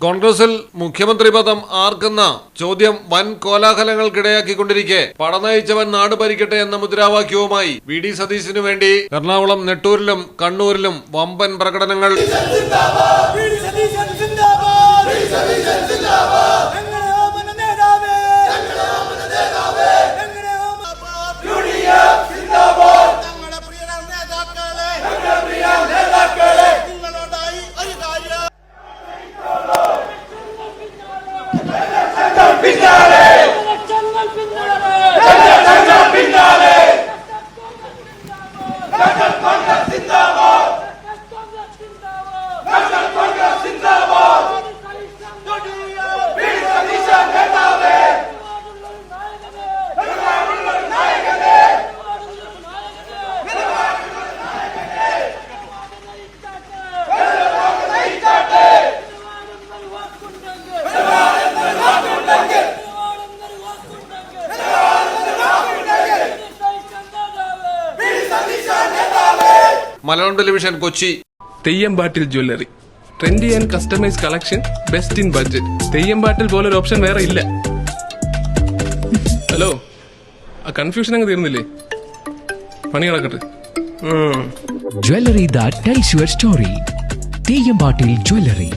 കോൺഗ്രസിൽ മുഖ്യമന്ത്രി പദം ആർക്കെന്ന ചോദ്യം വൻ കോലാഹലങ്ങൾക്കിടയാക്കിക്കൊണ്ടിരിക്കെ പടനയിച്ചവൻ നാട് ഭരിക്കട്ടെ എന്ന മുദ്രാവാക്യവുമായി വി.ഡി. സതീശിനു വേണ്ടി എറണാകുളം നെട്ടൂരിലും കണ്ണൂരിലും വമ്പൻ പ്രകടനങ്ങൾ. മലയാളം ടെലിവിഷൻ കൊച്ചി. തെയ്യമ്പാട്ടിൽ jewellery, trendy and customise collection, best in budget. തെയ്യമ്പാട്ടിൽ പോലൊരു ഓപ്ഷൻ വേറെ ഇല്ല. ഹലോ, ആ കൺഫ്യൂഷൻ അങ്ങ് തീർന്നില്ലേ? പണി നടക്കട്ടെ. Jewelry that tells your story. തെയ്യമ്പാട്ടിൽ jewellery.